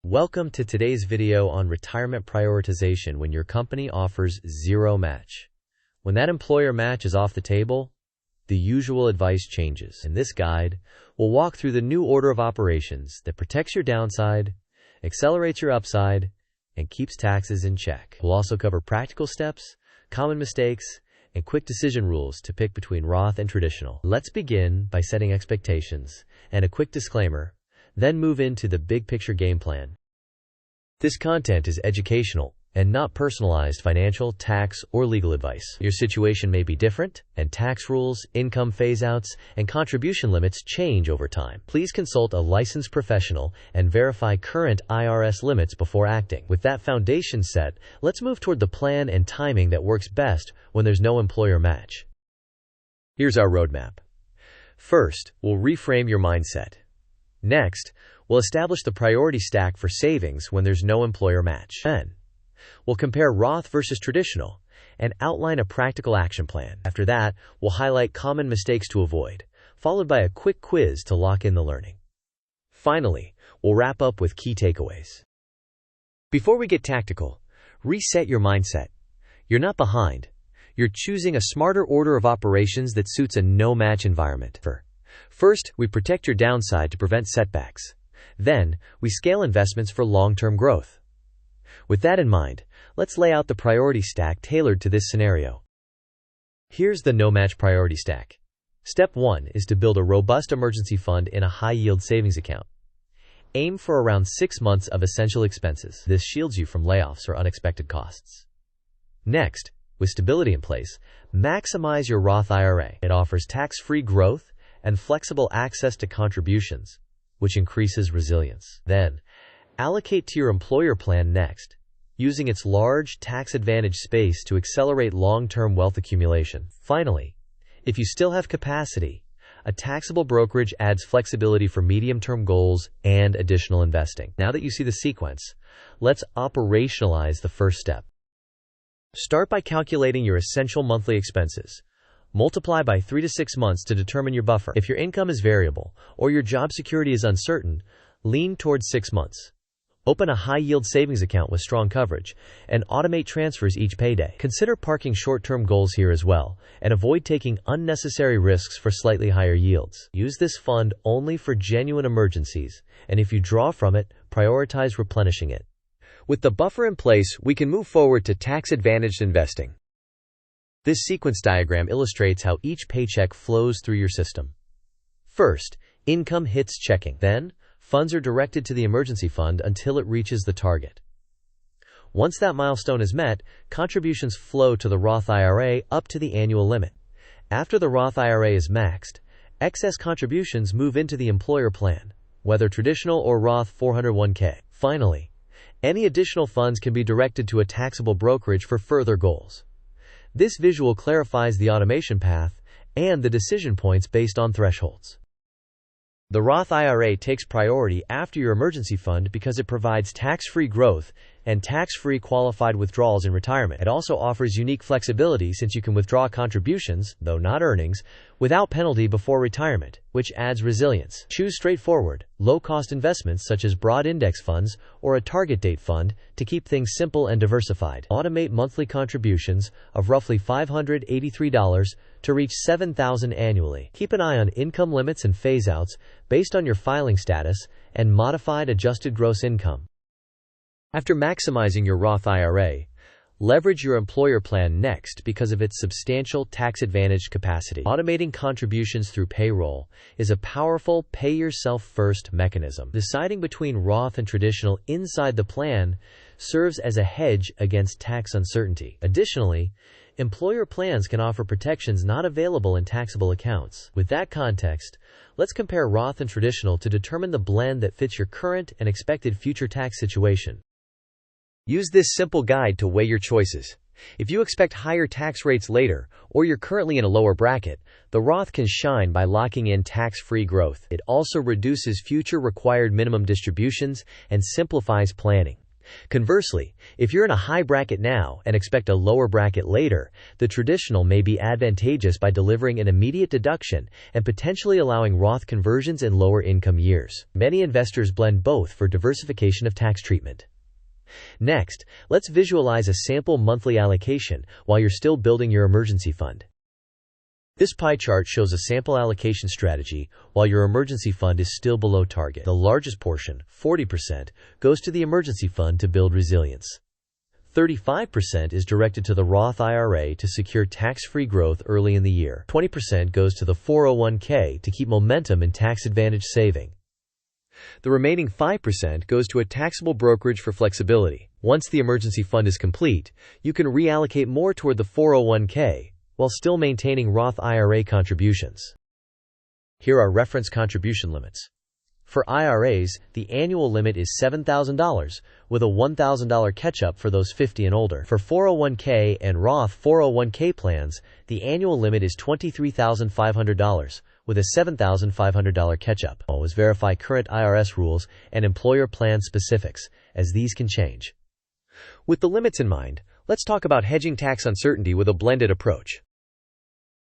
Welcome to today's video on retirement prioritization when your company offers zero match. When that employer match is off the table, the usual advice changes. In this guide, we'll walk through the new order of operations that protects your downside, accelerates your upside, and keeps taxes in check. We'll also cover practical steps, common mistakes, and quick decision rules to pick between Roth and traditional. Let's begin by setting expectations and a quick disclaimer, then move into the big picture game plan. This content is educational and not personalized financial, tax, or legal advice. Your situation may be different, and tax rules, income phase-outs, and contribution limits change over time. Please consult a licensed professional and verify current IRS limits before acting. With that foundation set, let's move toward the plan and timing that works best when there's no employer match. Here's our roadmap. First, we'll reframe your mindset. Next, we'll establish the priority stack for savings when there's no employer match. Then, we'll compare Roth versus traditional and outline a practical action plan. After that, we'll highlight common mistakes to avoid, followed by a quick quiz to lock in the learning. Finally, we'll wrap up with key takeaways. Before we get tactical, reset your mindset. You're not behind. You're choosing a smarter order of operations that suits a no-match environment. First, we protect your downside to prevent setbacks. Then, we scale investments for long-term growth. With that in mind, let's lay out the priority stack tailored to this scenario. Here's the no-match priority stack. Step 1 is to build a robust emergency fund in a high-yield savings account. Aim for around 6 months of essential expenses. This shields you from layoffs or unexpected costs. Next, with stability in place, maximize your Roth IRA. It offers tax-free growth and flexible access to contributions, which increases resilience. Then, allocate to your employer plan next, using its large tax-advantaged space to accelerate long-term wealth accumulation. Finally, if you still have capacity, a taxable brokerage adds flexibility for medium-term goals and additional investing. Now that you see the sequence, let's operationalize the first step. Start by calculating your essential monthly expenses. Multiply by 3 to 6 months to determine your buffer. If your income is variable or your job security is uncertain, lean towards 6 months. Open a high-yield savings account with strong coverage and automate transfers each payday. Consider parking short-term goals here as well and avoid taking unnecessary risks for slightly higher yields. Use this fund only for genuine emergencies, and if you draw from it, prioritize replenishing it. With the buffer in place, we can move forward to tax-advantaged investing. This sequence diagram illustrates how each paycheck flows through your system. First, income hits checking. Then, funds are directed to the emergency fund until it reaches the target. Once that milestone is met, contributions flow to the Roth IRA up to the annual limit. After the Roth IRA is maxed, excess contributions move into the employer plan, whether traditional or Roth 401k. Finally, any additional funds can be directed to a taxable brokerage for further goals. This visual clarifies the automation path and the decision points based on thresholds. The Roth IRA takes priority after your emergency fund because it provides tax-free growth and tax-free qualified withdrawals in retirement. It also offers unique flexibility since you can withdraw contributions, though not earnings, without penalty before retirement, which adds resilience. Choose straightforward, low-cost investments such as broad index funds or a target date fund to keep things simple and diversified. Automate monthly contributions of roughly $583 to reach $7,000 annually. Keep an eye on income limits and phase-outs based on your filing status and modified adjusted gross income. After maximizing your Roth IRA, leverage your employer plan next because of its substantial tax-advantaged capacity. Automating contributions through payroll is a powerful pay-yourself-first mechanism. Deciding between Roth and traditional inside the plan serves as a hedge against tax uncertainty. Additionally, employer plans can offer protections not available in taxable accounts. With that context, let's compare Roth and traditional to determine the blend that fits your current and expected future tax situation. Use this simple guide to weigh your choices. If you expect higher tax rates later, or you're currently in a lower bracket, the Roth can shine by locking in tax-free growth. It also reduces future required minimum distributions and simplifies planning. Conversely, if you're in a high bracket now and expect a lower bracket later, the traditional may be advantageous by delivering an immediate deduction and potentially allowing Roth conversions in lower income years. Many investors blend both for diversification of tax treatment. Next, let's visualize a sample monthly allocation while you're still building your emergency fund. This pie chart shows a sample allocation strategy while your emergency fund is still below target. The largest portion, 40%, goes to the emergency fund to build resilience. 35% is directed to the Roth IRA to secure tax-free growth early in the year. 20% goes to the 401k to keep momentum in tax-advantaged saving. The remaining 5% goes to a taxable brokerage for flexibility. Once the emergency fund is complete, you can reallocate more toward the 401k while still maintaining Roth IRA contributions. Here are reference contribution limits. For IRAs, the annual limit is $7,000, with a $1,000 catch-up for those 50 and older. For 401k and Roth 401k plans, the annual limit is $23,500, with a $7,500 catch-up. Always verify current IRS rules and employer plan specifics, as these can change. With the limits in mind, let's talk about hedging tax uncertainty with a blended approach.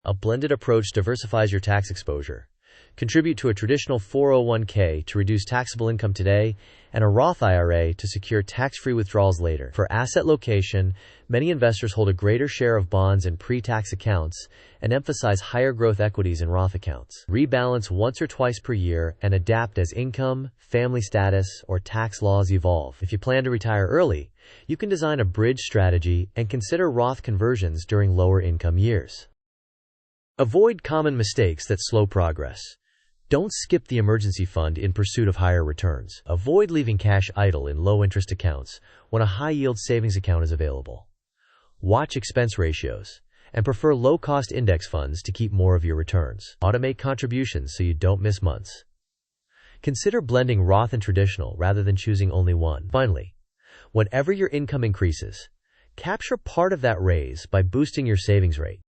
A blended approach diversifies your tax exposure. Contribute to a traditional 401k to reduce taxable income today and a Roth IRA to secure tax-free withdrawals later. For asset location, many investors hold a greater share of bonds in pre-tax accounts and emphasize higher growth equities in Roth accounts. Rebalance once or twice per year and adapt as income, family status, or tax laws evolve. If you plan to retire early, you can design a bridge strategy and consider Roth conversions during lower income years. Avoid common mistakes that slow progress. Don't skip the emergency fund in pursuit of higher returns. Avoid leaving cash idle in low-interest accounts when a high-yield savings account is available. Watch expense ratios and prefer low-cost index funds to keep more of your returns. Automate contributions so you don't miss months. Consider blending Roth and traditional rather than choosing only one. Finally, whenever your income increases, capture part of that raise by boosting your savings rate.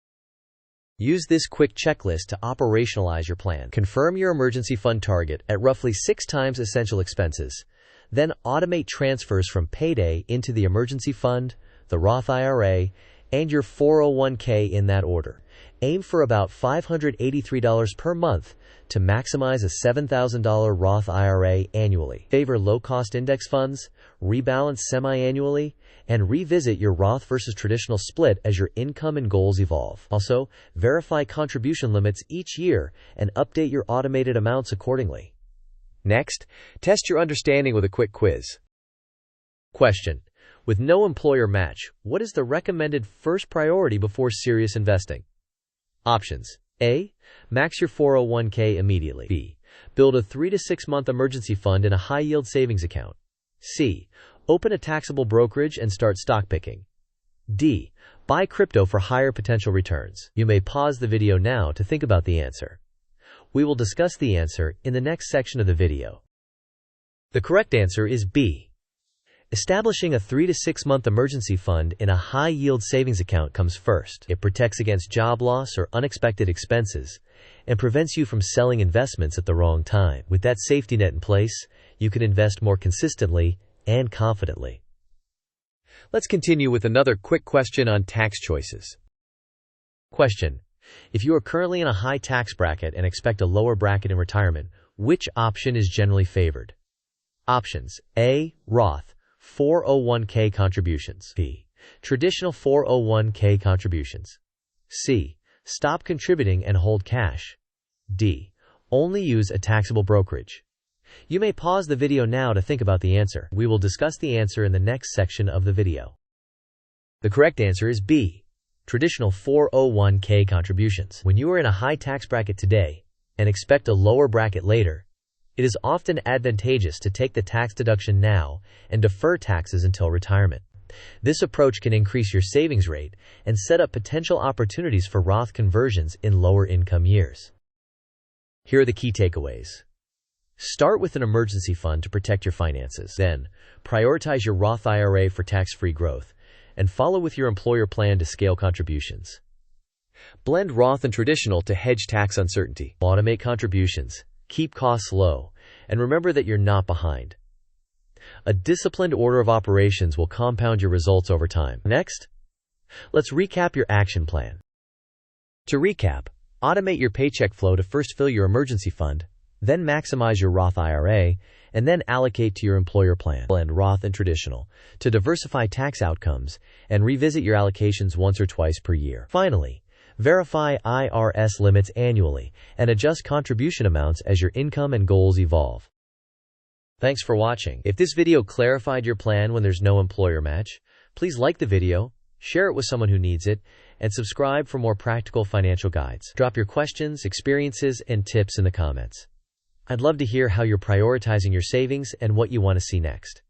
Use this quick checklist to operationalize your plan. Confirm your emergency fund target at roughly 6 times essential expenses. Then automate transfers from payday into the emergency fund, the Roth IRA, and your 401k in that order. Aim for about $583 per month to maximize a $7,000 Roth IRA annually. Favor low-cost index funds, rebalance semi-annually, and revisit your Roth versus traditional split as your income and goals evolve. Also, verify contribution limits each year and update your automated amounts accordingly. Next, test your understanding with a quick quiz. Question: with no employer match, what is the recommended first priority before serious investing? Options: A. Max your 401k immediately. B. Build a 3 to 6 month emergency fund in a high-yield savings account. C. Open a taxable brokerage and start stock picking. D. Buy crypto for higher potential returns. You may pause the video now to think about the answer. We will discuss the answer in the next section of the video. The correct answer is B. Establishing a 3 to 6 month emergency fund in a high-yield savings account comes first. It protects against job loss or unexpected expenses and prevents you from selling investments at the wrong time. With that safety net in place, you can invest more consistently and confidently. Let's continue with another quick question on tax choices. Question: if you are currently in a high tax bracket and expect a lower bracket in retirement, which option is generally favored? Options: A. Roth 401k contributions. B. Traditional 401k contributions. C. Stop contributing and hold cash. D. Only use a taxable brokerage. You may pause the video now to think about the answer. We will discuss the answer in the next section of the video. The correct answer is B. Traditional 401k contributions. When you are in a high tax bracket today and expect a lower bracket later, it is often advantageous to take the tax deduction now and defer taxes until retirement. This approach can increase your savings rate and set up potential opportunities for Roth conversions in lower income years. Here are the key takeaways. Start with an emergency fund to protect your finances. Then, prioritize your Roth IRA for tax-free growth, and follow with your employer plan to scale contributions. Blend Roth and traditional to hedge tax uncertainty. Automate contributions, keep costs low, and remember that you're not behind. A disciplined order of operations will compound your results over time. Next, let's recap your action plan. To recap, automate your paycheck flow to first fill your emergency fund, then maximize your Roth IRA, and then allocate to your employer plan. Blend Roth and traditional to diversify tax outcomes and revisit your allocations once or twice per year. Finally, verify IRS limits annually and adjust contribution amounts as your income and goals evolve. Thanks for watching. If this video clarified your plan when there's no employer match, please like the video, share it with someone who needs it, and subscribe for more practical financial guides. Drop your questions, experiences, and tips in the comments. I'd love to hear how you're prioritizing your savings and what you want to see next.